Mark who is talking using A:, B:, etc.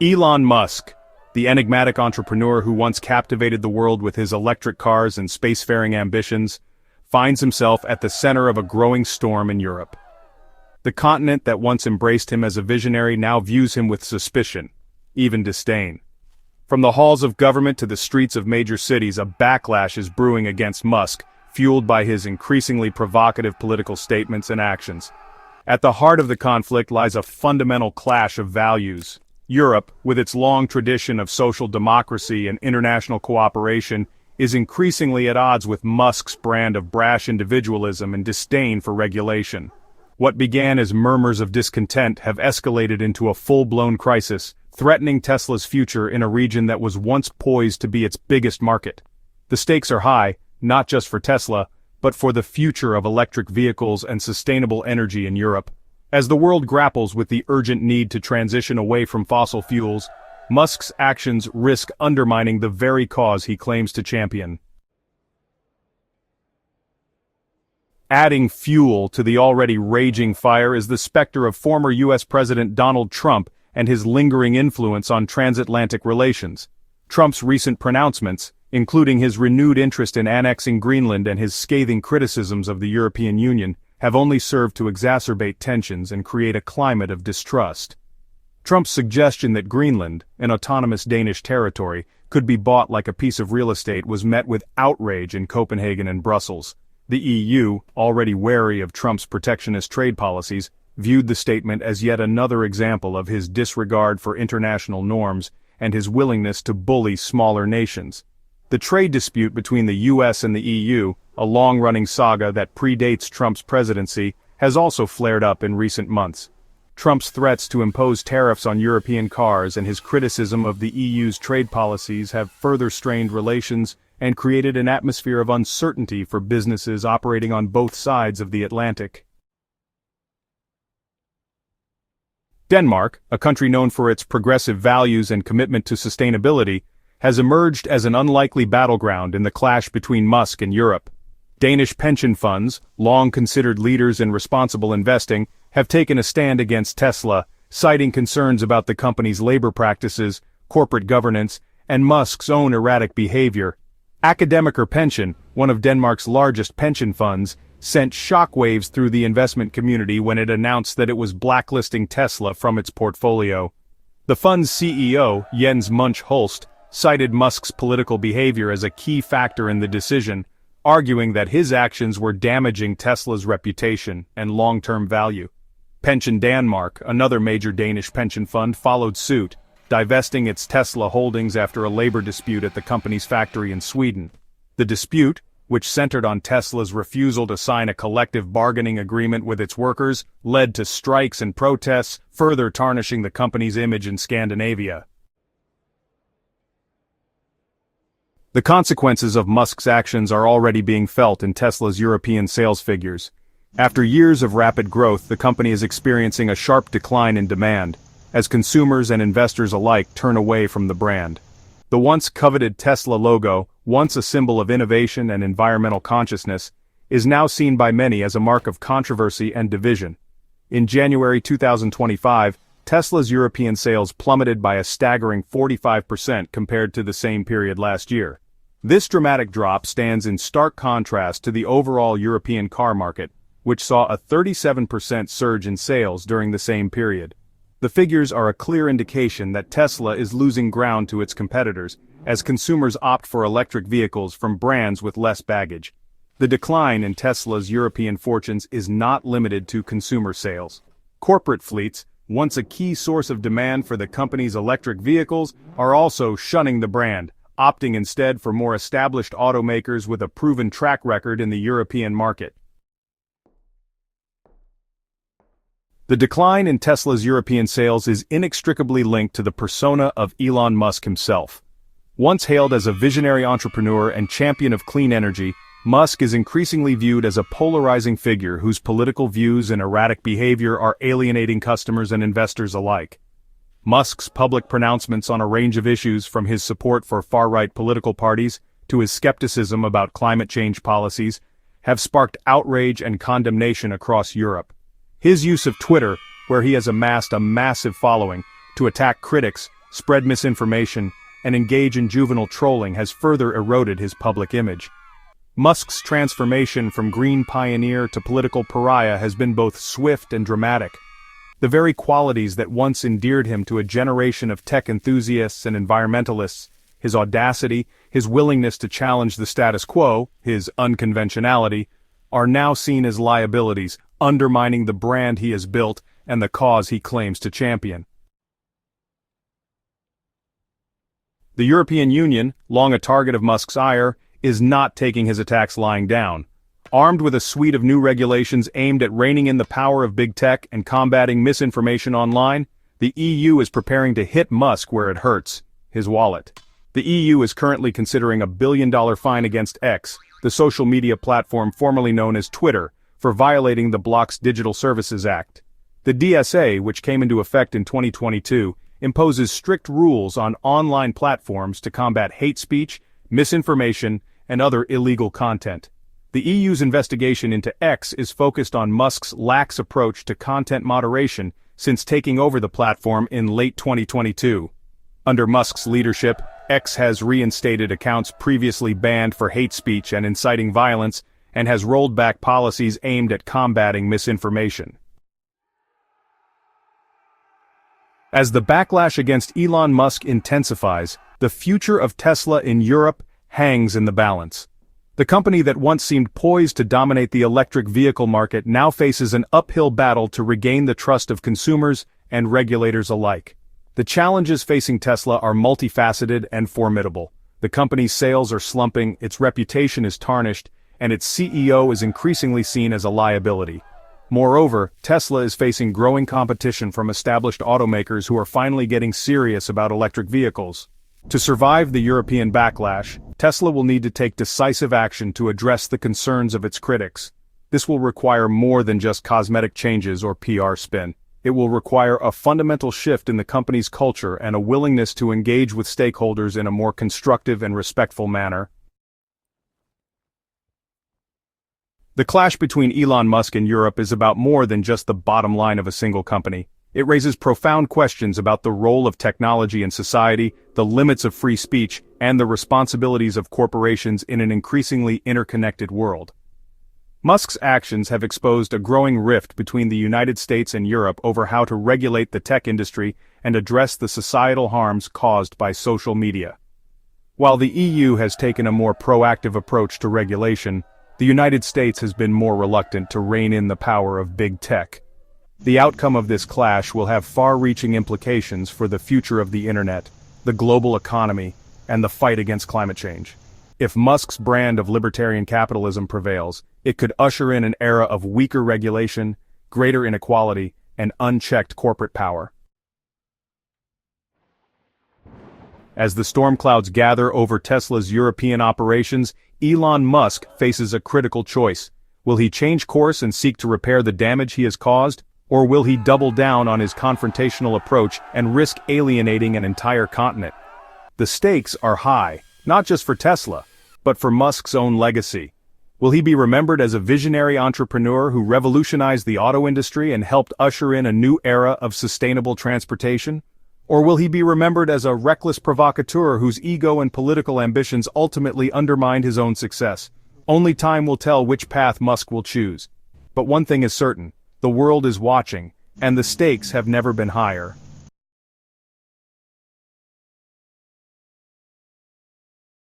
A: Elon Musk, the enigmatic entrepreneur who once captivated the world with his electric cars and spacefaring ambitions, finds himself at the center of a growing storm in Europe. The continent that once embraced him as a visionary now views him with suspicion, even disdain. From the halls of government to the streets of major cities, a backlash is brewing against Musk, fueled by his increasingly provocative political statements and actions. At the heart of the conflict lies a fundamental clash of values. Europe, with its long tradition of social democracy and international cooperation, is increasingly at odds with Musk's brand of brash individualism and disdain for regulation. What began as murmurs of discontent have escalated into a full-blown crisis, threatening Tesla's future in a region that was once poised to be its biggest market. The stakes are high, not just for Tesla, but for the future of electric vehicles and sustainable energy in Europe. As the world grapples with the urgent need to transition away from fossil fuels, Musk's actions risk undermining the very cause he claims to champion. Adding fuel to the already raging fire is the specter of former U.S. President Donald Trump and his lingering influence on transatlantic relations. Trump's recent pronouncements, including his renewed interest in annexing Greenland and his scathing criticisms of the European Union, have only served to exacerbate tensions and create a climate of distrust. Trump's suggestion that Greenland, an autonomous Danish territory, could be bought like a piece of real estate was met with outrage in Copenhagen and Brussels. The EU, already wary of Trump's protectionist trade policies, viewed the statement as yet another example of his disregard for international norms and his willingness to bully smaller nations. The trade dispute between the US and the EU, a long-running saga that predates Trump's presidency, has also flared up in recent months. Trump's threats to impose tariffs on European cars and his criticism of the EU's trade policies have further strained relations and created an atmosphere of uncertainty for businesses operating on both sides of the Atlantic. Denmark, a country known for its progressive values and commitment to sustainability, has emerged as an unlikely battleground in the clash between Musk and Europe. Danish pension funds, long considered leaders in responsible investing, have taken a stand against Tesla, citing concerns about the company's labor practices, corporate governance, and Musk's own erratic behavior. AkademikerPension, one of Denmark's largest pension funds, sent shockwaves through the investment community when it announced that it was blacklisting Tesla from its portfolio. The fund's CEO, Jens Munch-Holst, cited Musk's political behavior as a key factor in the decision, arguing that his actions were damaging Tesla's reputation and long-term value. Pension Denmark, another major Danish pension fund, followed suit, divesting its Tesla holdings after a labor dispute at the company's factory in Sweden. The dispute, which centered on Tesla's refusal to sign a collective bargaining agreement with its workers, led to strikes and protests, further tarnishing the company's image in Scandinavia. The consequences of Musk's actions are already being felt in Tesla's European sales figures. After years of rapid growth, the company is experiencing a sharp decline in demand, as consumers and investors alike turn away from the brand. The once coveted Tesla logo, once a symbol of innovation and environmental consciousness, is now seen by many as a mark of controversy and division. In January 2025, Tesla's European sales plummeted by a staggering 45% compared to the same period last year. This dramatic drop stands in stark contrast to the overall European car market, which saw a 37% surge in sales during the same period. The figures are a clear indication that Tesla is losing ground to its competitors, as consumers opt for electric vehicles from brands with less baggage. The decline in Tesla's European fortunes is not limited to consumer sales. Corporate fleets, once a key source of demand for the company's electric vehicles, are also shunning the brand, opting instead for more established automakers with a proven track record in the European market. The decline in Tesla's European sales is inextricably linked to the persona of Elon Musk himself. Once hailed as a visionary entrepreneur and champion of clean energy, Musk is increasingly viewed as a polarizing figure whose political views and erratic behavior are alienating customers and investors alike. Musk's public pronouncements on a range of issues, from his support for far-right political parties to his skepticism about climate change policies, have sparked outrage and condemnation across Europe. His use of Twitter, where he has amassed a massive following, to attack critics, spread misinformation, and engage in juvenile trolling has further eroded his public image. Musk's transformation from green pioneer to political pariah has been both swift and dramatic. The very qualities that once endeared him to a generation of tech enthusiasts and environmentalists, his audacity, his willingness to challenge the status quo, his unconventionality, are now seen as liabilities, undermining the brand he has built and the cause he claims to champion. The European Union, long a target of Musk's ire, is not taking his attacks lying down. Armed with a suite of new regulations aimed at reining in the power of big tech and combating misinformation online, the EU is preparing to hit Musk where it hurts, his wallet. The EU is currently considering a $1 billion fine against X, the social media platform formerly known as Twitter, for violating the Bloc's Digital Services Act. The DSA, which came into effect in 2022, imposes strict rules on online platforms to combat hate speech, misinformation, and other illegal content. The EU's investigation into X is focused on Musk's lax approach to content moderation since taking over the platform in late 2022. Under Musk's leadership, X has reinstated accounts previously banned for hate speech and inciting violence, and has rolled back policies aimed at combating misinformation. As the backlash against Elon Musk intensifies, the future of Tesla in Europe hangs in the balance. The company that once seemed poised to dominate the electric vehicle market now faces an uphill battle to regain the trust of consumers and regulators alike. The challenges facing Tesla are multifaceted and formidable. The company's sales are slumping, its reputation is tarnished, and its CEO is increasingly seen as a liability. Moreover, Tesla is facing growing competition from established automakers who are finally getting serious about electric vehicles. To survive the European backlash, Tesla will need to take decisive action to address the concerns of its critics. This will require more than just cosmetic changes or PR spin. It will require a fundamental shift in the company's culture and a willingness to engage with stakeholders in a more constructive and respectful manner. The clash between Elon Musk and Europe is about more than just the bottom line of a single company. It raises profound questions about the role of technology in society, the limits of free speech, and the responsibilities of corporations in an increasingly interconnected world. Musk's actions have exposed a growing rift between the United States and Europe over how to regulate the tech industry and address the societal harms caused by social media. While the EU has taken a more proactive approach to regulation, the United States has been more reluctant to rein in the power of big tech. The outcome of this clash will have far-reaching implications for the future of the internet, the global economy, and the fight against climate change. If Musk's brand of libertarian capitalism prevails, it could usher in an era of weaker regulation, greater inequality, and unchecked corporate power. As the storm clouds gather over Tesla's European operations, Elon Musk faces a critical choice. Will he change course and seek to repair the damage he has caused? Or will he double down on his confrontational approach and risk alienating an entire continent? The stakes are high, not just for Tesla, but for Musk's own legacy. Will he be remembered as a visionary entrepreneur who revolutionized the auto industry and helped usher in a new era of sustainable transportation? Or will he be remembered as a reckless provocateur whose ego and political ambitions ultimately undermined his own success? Only time will tell which path Musk will choose. But one thing is certain. The world is watching, and the stakes have never been higher.